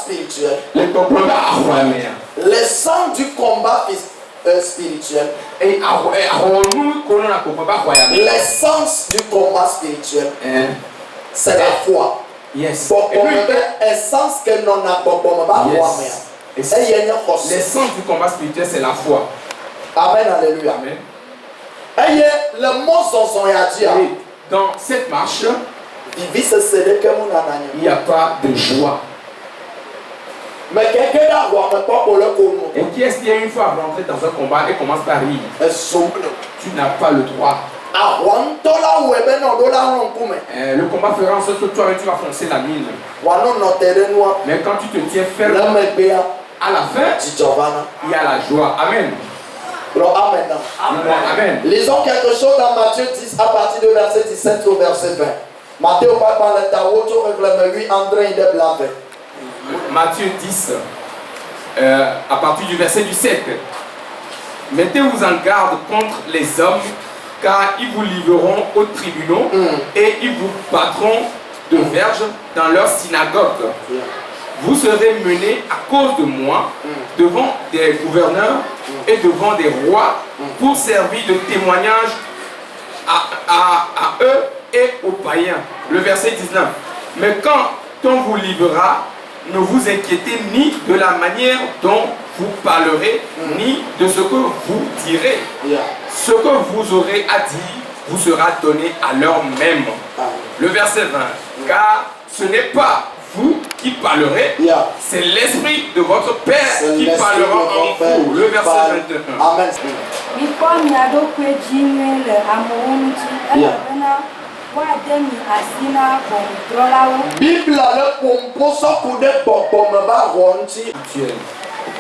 spirituel. L'essence du combat spirituel. L'essence du combat spirituel. C'est la foi. Yes. L'essence que l'on a l'essence du combat spirituel, c'est la foi. Amen, alléluia. Amen. Et le mot son a dit. Dans cette marche, il n'y a pas de joie. Mais quelqu'un n'a pas pour le combat. Et qui est-ce qui a une fois rentré dans un combat et commence par rire? Tu n'as pas le droit. Le combat fera en sorte que toi tu vas foncer la mine. Mais quand tu te tiens ferme, à la fin, il y a la joie. Amen. Amen. Amen. Lisons quelque chose dans Matthieu 10 à partir de verset 17 au verset 20. Matthieu parle de Matthieu 10 à partir du verset du 7. Mettez-vous en garde contre les hommes, car ils vous livreront aux tribunaux et ils vous battront de verges dans leur synagogue. Vous serez menés à cause de moi devant des gouverneurs et devant des rois pour servir de témoignage à eux et aux païens. Le verset 19. Mais quand on vous livrera, ne vous inquiétez ni de la manière dont vous parlerez, ni de ce que vous direz. Ce que vous aurez à dire vous sera donné à l'heure même. Le verset 20. Car ce n'est pas vous qui parlerez, c'est l'esprit de votre Père qui parlera en vous. Le verset 21. Amen. Bible le pomposo kude bobome ba ronti.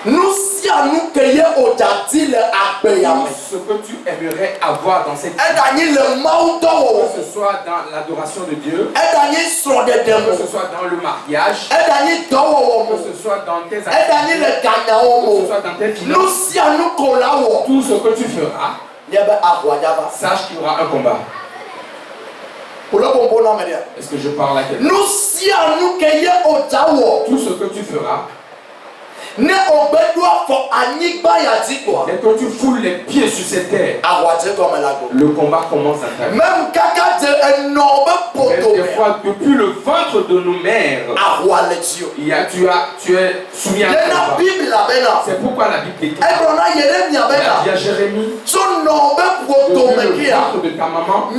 Nous si à nous cueillir au jardin le agbeyame. Ce que tu aimerais avoir dans cette vie. Que ce soit dans l'adoration de Dieu. Que ce soit dans le mariage. Que ce soit dans tes activités. Que ce soit dans tes finances. Nous si à nous collaborons. Tout ce que tu feras, sache qu'il y aura un combat. Est-ce que je parle à quelqu'un? Nous si à nous cueillir au jardin. Tout ce que tu feras. Ne obedoa for anigba ya dikwa. Dès que tu foules les pieds sur cette terre, le combat commence à t'arriver. Même kaka de énorme poteau. Des fois, depuis le ventre de nos mères, tu es soumis à un combat. C'est pourquoi la Bible dit à Jérémie, le ventre de ta maman,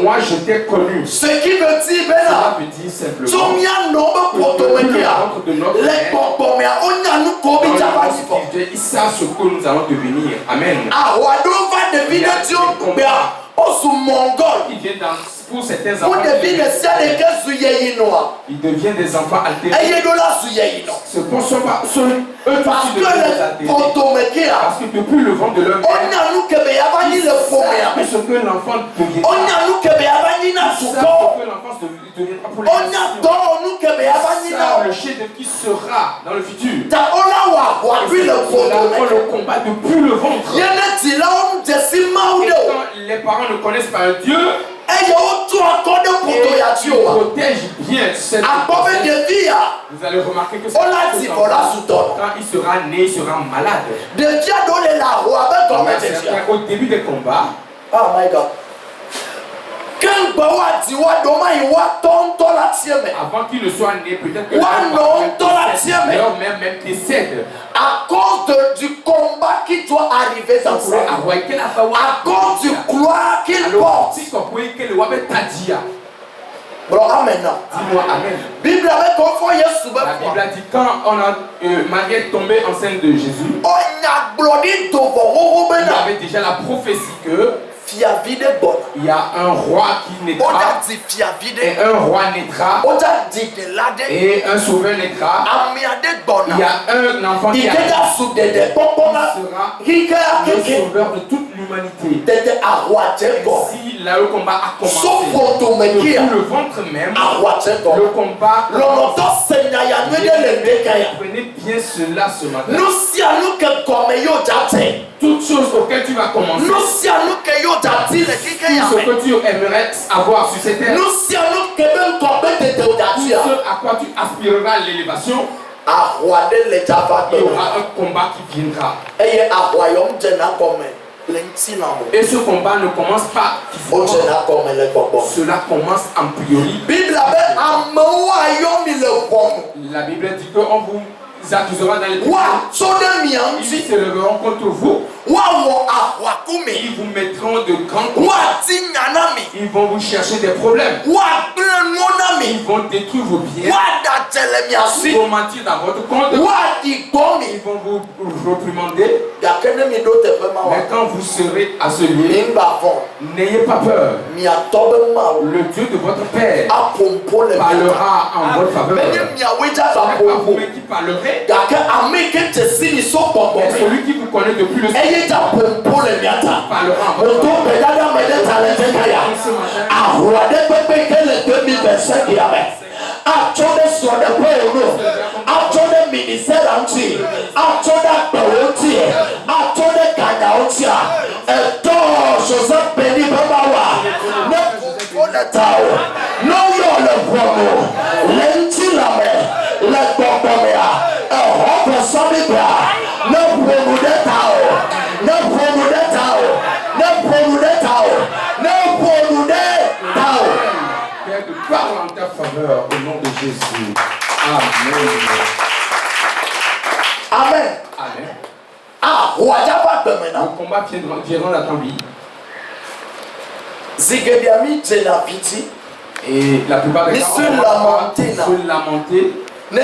moi je t'ai connu. Ce qui veut dire, cela veut dire simplement que depuis le ventre de notre mère, ils savent ce que nous allons devenir. Amen. Il vient pour certains enfants. Ils deviennent des enfants altérés. Ce ne sont pas eux qui deviennent altérés. Parce que depuis le ventre de leur mère, ils savent ce que l'enfant deviendra. Ils savent ce que l'enfant deviendra pour les nations. Ils savent le chef qui sera dans le futur. On le combat depuis le ventre. Et quand les parents ne connaissent pas un Dieu, ils protègent bien cette personne. Vous allez remarquer que quand il sera né, il sera malade. Au début des combats, oh my God. avant qu'il ne soit né, peut-être que leur mère même décède. À cause du combat qui doit arriver dans sa vie. À cause du gloire qu'il porte. Bro, amen. Dis-moi amen. Bible avait confié sous la Bible a dit quand on a Marie est tombée enceinte de Jésus, il avait déjà la prophétie que il y a un roi qui naîtra et un roi naîtra et un sauveur naîtra. Il y a un enfant qui sera le sauveur de toute l'humanité. Si là le combat a commencé, depuis le ventre même, le combat commence. Prenez bien cela ce matin. Toutes choses auxquelles tu vas commencer, ce que tu aimerais avoir sur cette terre. Tout ce à quoi tu aspireras à l'élévation, il y aura un combat qui viendra. Et ce combat ne commence pas physiquement. Cela commence en priorité. La Bible dit qu'on vous accusera dans les tribunaux. Ils se leveront contre vous. Ils vous mettront de grands combats. Ils vont vous chercher des problèmes. Ils vont détruire vos biens. Ils vont mentir dans votre compte. Ils vont vous réprimander. Mais quand vous serez à ce lieu, n'ayez pas peur. Le Dieu de votre Père parlera en votre faveur. Vous-même qui parlerez, et celui qui vous connaît depuis le ciel parlera en votre parle en ta faveur au nom de Jésus. Amen. Amen. Amen. Le combat viendra dans ta vie. Et la plupart des gens se lamenter. Quand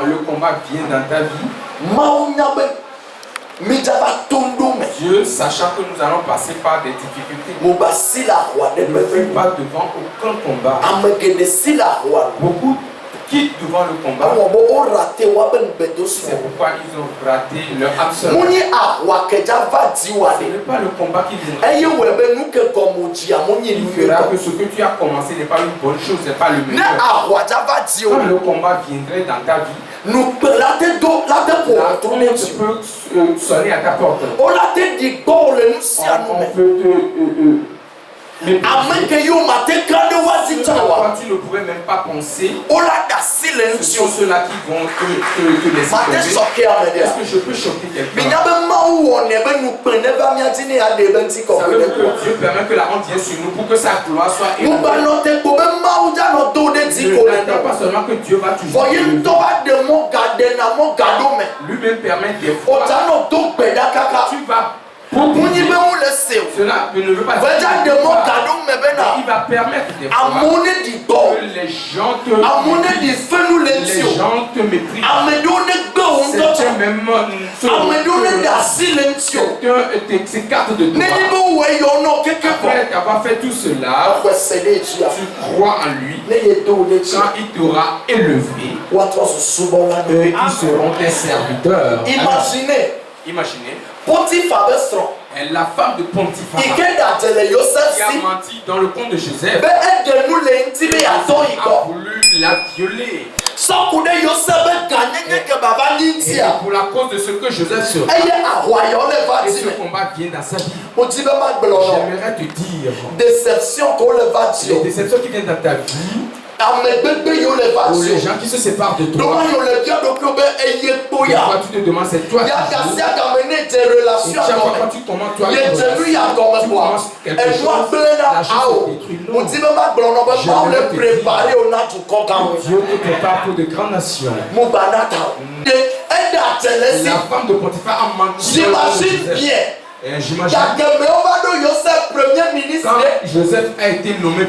le combat vient dans ta vie, Dieu, sachant que nous allons passer par des difficultés, ne fut pas devant aucun combat. Beaucoup quittent devant le combat. C'est pourquoi ils ont raté leur âme seule. Ce n'est pas le combat qui viendra. Il fera que ce que tu as commencé n'est pas une bonne chose, ce n'est pas le meilleur. Quand le combat viendrait dans ta vie, la honte peut sonner à ta porte. On peut te tu ne pouvais même pas penser. Ce sont ceux-là qui vont te laisser tomber. Est-ce que je peux choquer quelqu'un? Savez-vous que Dieu permet que la honte vienne sur nous pour que sa gloire soit élevée? Ne n'attends pas seulement que Dieu va toujours lui-même permet des fois tu vas cela ne veut pas dire il va permettre des fois que les gens te méprisent. Certains même quelqu'un s'écarte de toi. Après avoir fait tout cela, tu crois en lui. Quand il t'aura élevé, ils seront tes serviteurs. Imaginez. La femme de Potiphar qui a menti dans le compte de Joseph a voulu la violer. Et pour la cause de ce que Joseph sera, et ce combat vient dans sa vie, j'aimerais te dire les déceptions qui viennent dans ta vie, ou les gens qui se séparent de toi. Pourquoi tu te demandes, c'est toi qui joues. Et chaque fois quand tu commences, toi, tu commences quelque chose, la chose se détruit. Non. J'aimerais te dire, Dieu te prépare pour de grandes nations. La femme de Potiphar a menti. J'imagine bien. J'imagine quand Joseph a été nommé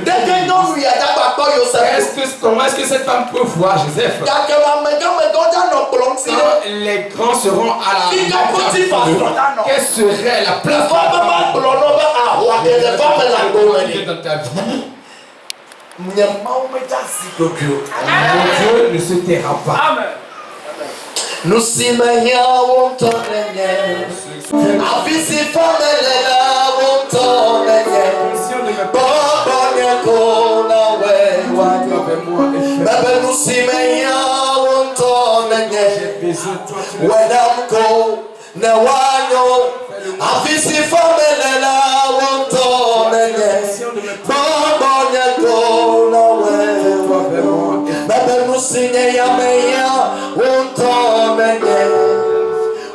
comment est-ce que cette femme peut voir Joseph quand les grands seront à la quelle serait la place dans ta vie? Mon Dieu ne se taira pas. Amen. Nous sommes Avisi famele la wontone ye Baba kona we Baba nusime ya wontone ye Wedam ko ne wanyo Avisi famele la wontone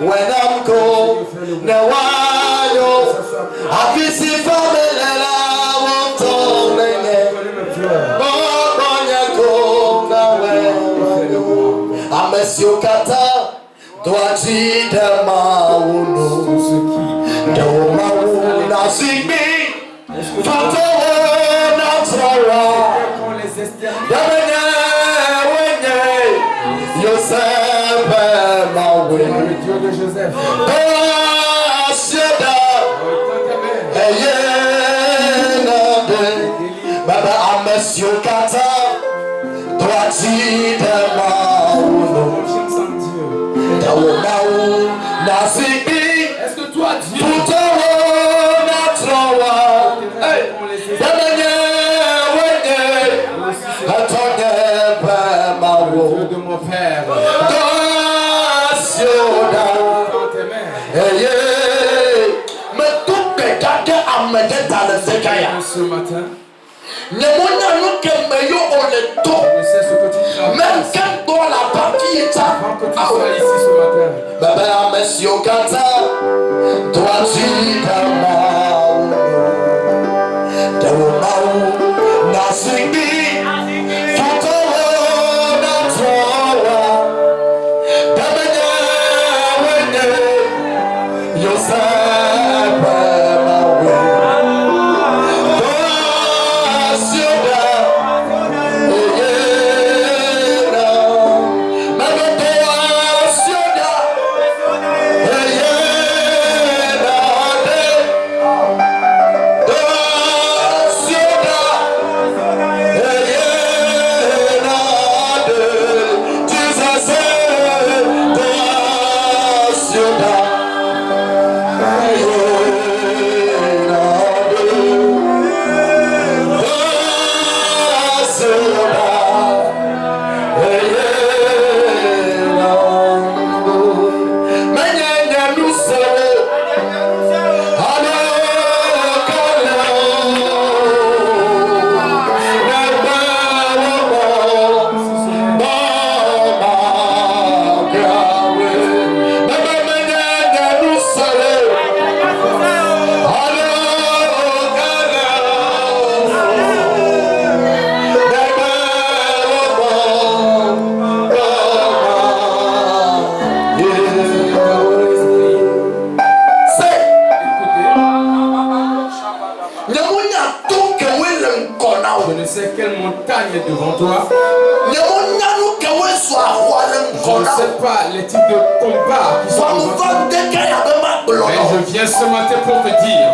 when I'm cold. Now I know I feel si family I won't tell me. Oh, when you go now when I miss you kata. Toi tu demas ou non. Demas ou na sigmi. Fato na tsara. Damene wenye. Yosef ma we. Le Dieu de Joseph. Asieda. Eye na de. Baba amesio kata. Toi tu demas ou non. Est-ce que toi, Dieu, Dieu de mon Père, ce matin, je sais ce que tu travailles. Même quand dans la partie est avant que tu sois ici ce matin. Baba Monsieur Kata, toi tu t'amas, t'amas, Nasingi, Fato na Troa, Damene Wene, Yosef Mawe, Dosioda, Oyena, Magoto Asioda. Je ne sais quelle montagne est devant toi. Je ne sais pas les types de combats qui sont devant toi. Mais je viens ce matin pour te dire